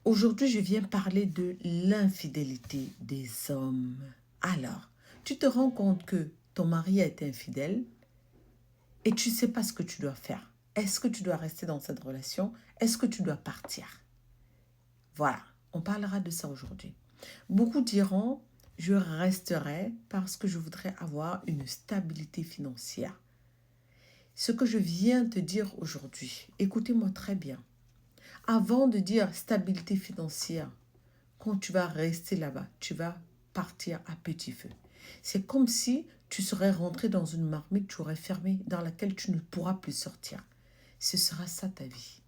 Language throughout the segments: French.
Aujourd'hui, je viens parler de l'infidélité des hommes. Alors, tu te rends compte que ton mari a été infidèle et tu ne sais pas ce que tu dois faire. Est-ce que tu dois rester dans cette relation? Est-ce que tu dois partir? Voilà, on parlera de ça aujourd'hui. Beaucoup diront, je resterai parce que je voudrais avoir une stabilité financière. Ce que je viens te dire aujourd'hui, écoutez-moi très bien. Avant de dire stabilité financière, quand tu vas rester là-bas, tu vas partir à petit feu. C'est comme si tu serais rentré dans une marmite, tu aurais fermé, dans laquelle tu ne pourras plus sortir. Ce sera ça ta vie.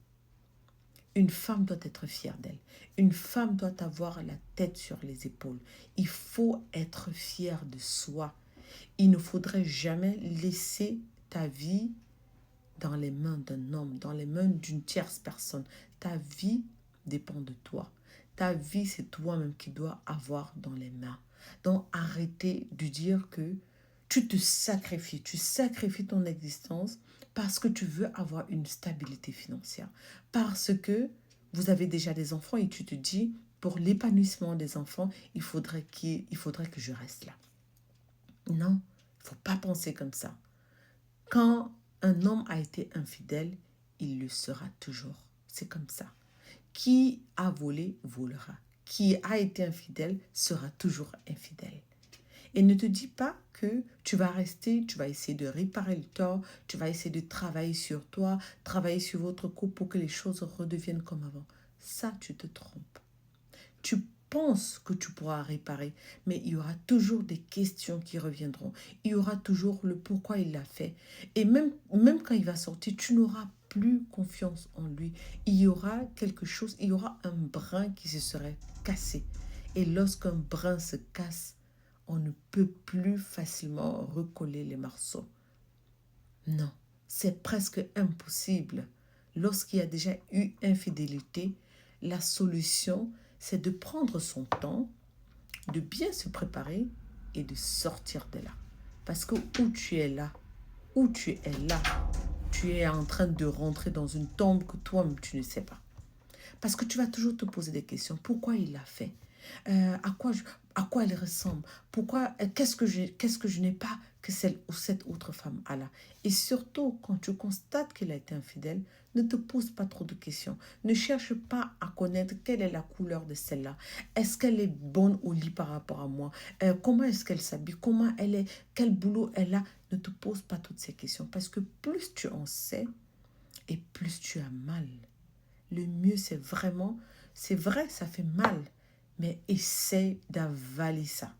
Une femme doit être fière d'elle. Une femme doit avoir la tête sur les épaules. Il faut être fier de soi. Il ne faudrait jamais laisser ta vie dans les mains d'un homme, dans les mains d'une tierce personne. Ta vie dépend de toi. Ta vie, c'est toi-même qui dois avoir dans les mains. Donc, arrêtez de dire que tu sacrifies ton existence parce que tu veux avoir une stabilité financière. Parce que vous avez déjà des enfants et tu te dis, pour l'épanouissement des enfants, il faudrait que je reste là. Non, il ne faut pas penser comme ça. Quand un homme a été infidèle, il le sera toujours. C'est comme ça. Qui a volé, volera. Qui a été infidèle sera toujours infidèle. Et ne te dis pas que tu vas rester, tu vas essayer de réparer le tort, tu vas essayer de travailler sur toi, travailler sur votre couple pour que les choses redeviennent comme avant. Ça, tu te trompes. Tu penses que tu pourras réparer, mais il y aura toujours des questions qui reviendront. Il y aura toujours le pourquoi il l'a fait. Et même quand il va sortir, tu n'auras plus confiance en lui. Il y aura quelque chose, il y aura un brin qui se serait cassé. Et lorsqu'un brin se casse, on ne peut plus facilement recoller les morceaux. Non, c'est presque impossible. Lorsqu'il y a déjà eu infidélité, la solution, c'est de prendre son temps, de bien se préparer et de sortir de là. Parce que où tu es là, tu es en train de rentrer dans une tombe que toi-même tu ne sais pas. Parce que tu vas toujours te poser des questions. Pourquoi il l'a fait? Euh, à, quoi je- à quoi elle ressemble? Pourquoi? Qu'est-ce que je n'ai pas que celle ou cette autre femme a là? Et surtout, quand tu constates qu'elle a été infidèle, ne te pose pas trop de questions. Ne cherche pas à connaître quelle est la couleur de celle-là. Est-ce qu'elle est bonne au lit par rapport à moi? Comment est-ce qu'elle s'habille? Comment elle est? Quel boulot elle a? Ne te pose pas toutes ces questions parce que plus tu en sais et plus tu as mal. Le mieux, c'est vrai, ça fait mal, mais essaie d'avaler ça.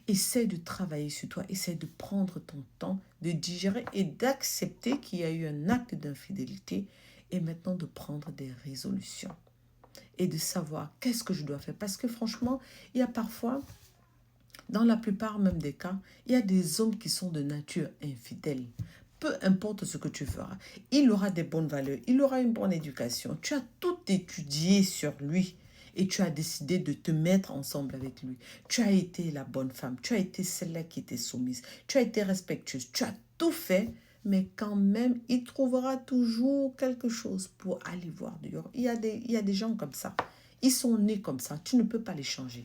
Essaie de travailler sur toi, essaie de prendre ton temps, de digérer et d'accepter qu'il y a eu un acte d'infidélité et maintenant de prendre des résolutions et de savoir qu'est-ce que je dois faire. Parce que franchement, il y a parfois, dans la plupart même des cas, il y a des hommes qui sont de nature infidèle. Peu importe ce que tu feras, il aura des bonnes valeurs, il aura une bonne éducation. Tu as tout étudié sur lui et tu as décidé de te mettre ensemble avec lui. Tu as été la bonne femme, tu as été celle-là qui était soumise, tu as été respectueuse, tu as tout fait, mais quand même, il trouvera toujours quelque chose pour aller voir dehors. Il y a des gens comme ça. Ils sont nés comme ça, tu ne peux pas les changer.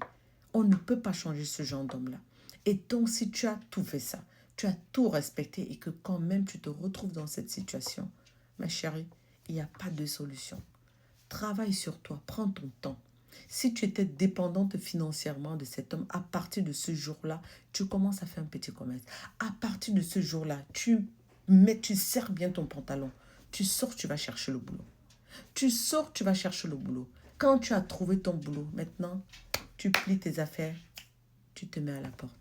On ne peut pas changer ce genre d'homme-là. Et donc, si tu as tout fait ça, tu as tout respecté et que quand même tu te retrouves dans cette situation, ma chérie, il n'y a pas de solution. Travaille sur toi, prends ton temps. Si tu étais dépendante financièrement de cet homme, à partir de ce jour-là, tu commences à faire un petit commerce. À partir de ce jour-là, tu serres bien ton pantalon. Tu sors, tu vas chercher le boulot. Tu sors, tu vas chercher le boulot. Quand tu as trouvé ton boulot, maintenant, tu plies tes affaires, tu te mets à la porte.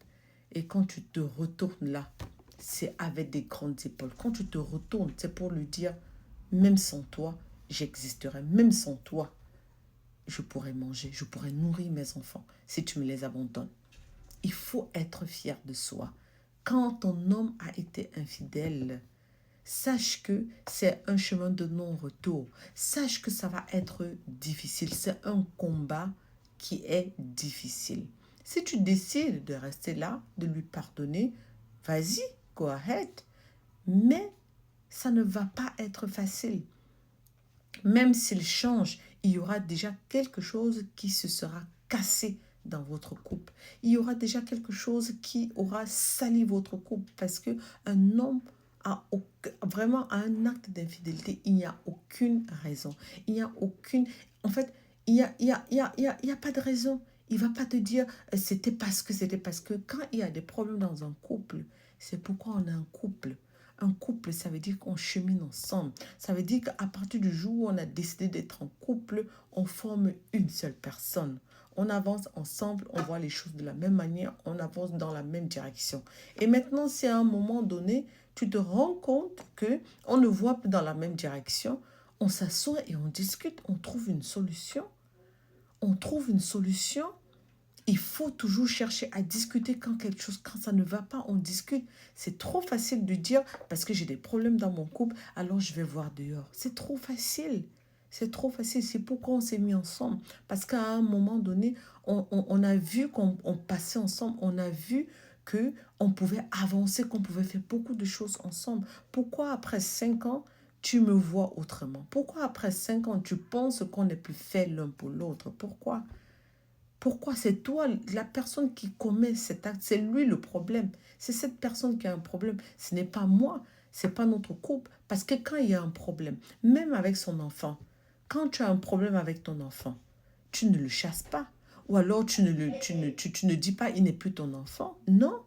Et quand tu te retournes là, c'est avec des grandes épaules. Quand tu te retournes, c'est pour lui dire, même sans toi, j'existerai. Même sans toi, je pourrais manger, je pourrais nourrir mes enfants si tu me les abandonnes. Il faut être fier de soi. Quand ton homme a été infidèle, sache que c'est un chemin de non-retour. Sache que ça va être difficile. C'est un combat qui est difficile. Si tu décides de rester là, de lui pardonner, vas-y, go ahead. Mais ça ne va pas être facile. Même s'il change, il y aura déjà quelque chose qui se sera cassé dans votre couple. Il y aura déjà quelque chose qui aura sali votre couple parce que un homme vraiment à un acte d'infidélité, il n'y a aucune raison. Il n'y a aucune... En fait, il y a pas de raison. Il va pas te dire c'était parce que quand il y a des problèmes dans un couple, c'est pourquoi on a un couple. Un couple, ça veut dire qu'on chemine ensemble. Ça veut dire qu'à partir du jour où on a décidé d'être en couple, on forme une seule personne. On avance ensemble, on voit les choses de la même manière, on avance dans la même direction. Et maintenant, si à un moment donné, tu te rends compte que on ne voit plus dans la même direction, on s'assoit et on discute, on trouve une solution. On trouve une solution. Il faut toujours chercher à discuter quand ça ne va pas, on discute. C'est trop facile de dire parce que j'ai des problèmes dans mon couple, alors je vais voir dehors. C'est trop facile. C'est trop facile. C'est pourquoi on s'est mis ensemble. Parce qu'à un moment donné, on a vu qu'on passait ensemble. On a vu que on pouvait avancer, qu'on pouvait faire beaucoup de choses ensemble. Pourquoi après 5 ans, tu me vois autrement? Pourquoi après 5 ans, tu penses qu'on n'est plus fait l'un pour l'autre? Pourquoi? Pourquoi c'est toi, la personne qui commet cet acte, c'est lui le problème. C'est cette personne qui a un problème. Ce n'est pas moi, c'est pas notre couple. Parce que quand il y a un problème, même avec son enfant, quand tu as un problème avec ton enfant, tu ne le chasses pas. Ou alors tu ne dis pas il n'est plus ton enfant. Non,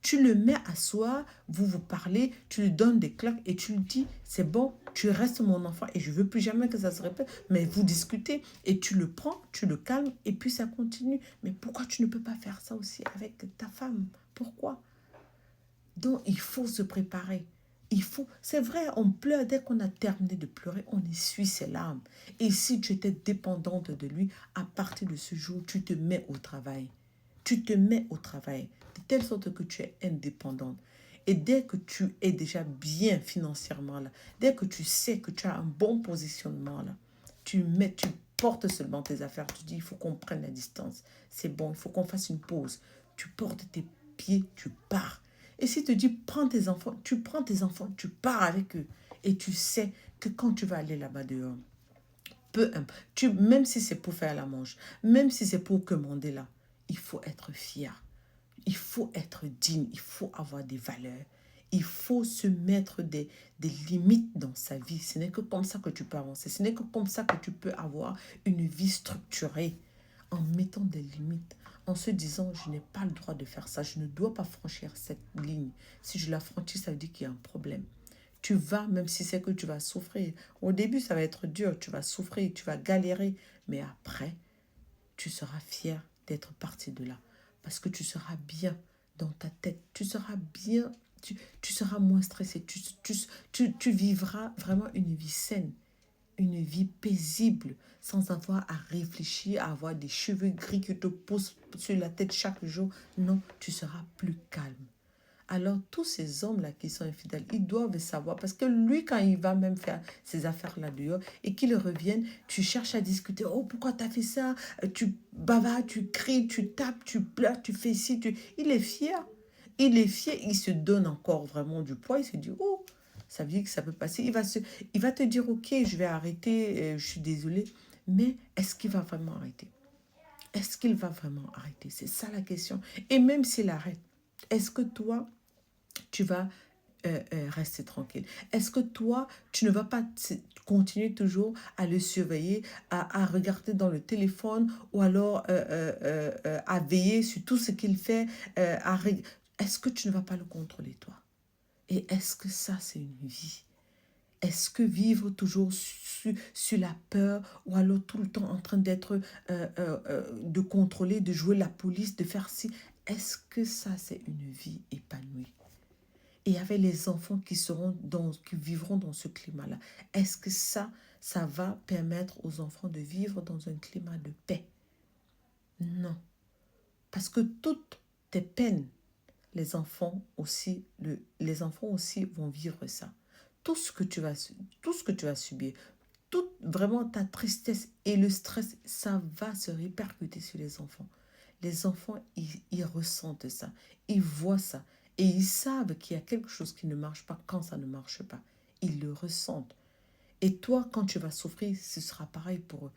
tu le mets à soi, vous vous parlez, tu lui donnes des claques et tu lui dis, c'est bon, tu restes mon enfant et je veux plus jamais que ça se répète. Mais vous discutez et tu le prends, tu le calmes et puis ça continue. Mais pourquoi tu ne peux pas faire ça aussi avec ta femme? Pourquoi? Donc, il faut se préparer. Il faut, c'est vrai, on pleure dès qu'on a terminé de pleurer, on essuie ses larmes. Et si tu étais dépendante de lui, à partir de ce jour, tu te mets au travail. Tu te mets au travail de telle sorte que tu es indépendante. Et dès que tu es déjà bien financièrement là, dès que tu sais que tu as un bon positionnement là, tu portes seulement tes affaires. Tu dis, il faut qu'on prenne la distance. C'est bon, il faut qu'on fasse une pause. Tu portes tes pieds, tu pars. Et si tu dis, prends tes enfants, tu pars avec eux. Et tu sais que quand tu vas aller là-bas dehors, même si c'est pour faire la manche, même si c'est pour commander là, il faut être fier. Il faut être digne, il faut avoir des valeurs. Il faut se mettre des limites dans sa vie. Ce n'est que comme ça que tu peux avancer. Ce n'est que comme ça que tu peux avoir une vie structurée en mettant des limites, en se disant, je n'ai pas le droit de faire ça, je ne dois pas franchir cette ligne. Si je la franchis, ça veut dire qu'il y a un problème. Tu vas, même si c'est que tu vas souffrir. Au début, ça va être dur, tu vas souffrir, tu vas galérer, mais après, tu seras fier d'être parti de là. Parce que tu seras bien dans ta tête, tu seras bien, tu seras moins stressé, tu vivras vraiment une vie saine, une vie paisible, sans avoir à réfléchir, à avoir des cheveux gris qui te poussent sur la tête chaque jour. Non, tu seras plus calme. Alors, tous ces hommes-là qui sont infidèles, ils doivent savoir, parce que lui, quand il va même faire ses affaires là dehors et qu'il revienne, tu cherches à discuter. Oh, pourquoi tu as fait ça? Tu bavardes, tu cries, tu tapes, tu pleures, tu fais ci. Il est fier. Il est fier, il se donne encore vraiment du poids. Il se dit, oh, ça veut dire que ça peut passer. Il va te dire, ok, je vais arrêter, je suis désolée. Mais est-ce qu'il va vraiment arrêter? Est-ce qu'il va vraiment arrêter? C'est ça la question. Et même s'il arrête, est-ce que toi, tu vas rester tranquille? Est-ce que toi, tu ne vas pas continuer toujours à le surveiller, à regarder dans le téléphone ou alors à veiller sur tout ce qu'il fait? Est-ce que tu ne vas pas le contrôler, toi? Et est-ce que ça, c'est une vie? Est-ce que vivre toujours sur la peur ou alors tout le temps en train d'être, de contrôler, de jouer la police, de faire ci, est-ce que ça, c'est une vie épanouie? Et avec les enfants qui vivront dans ce climat-là, est-ce que ça va permettre aux enfants de vivre dans un climat de paix? Non. Parce que toutes tes peines, les enfants aussi vont vivre ça. Tout ce que tu vas, tout ce que tu vas subir, toute vraiment ta tristesse et le stress, ça va se répercuter sur les enfants. Les enfants, ils ressentent ça, ils voient ça et ils savent qu'il y a quelque chose qui ne marche pas quand ça ne marche pas. Ils le ressentent. Et toi, quand tu vas souffrir, ce sera pareil pour eux.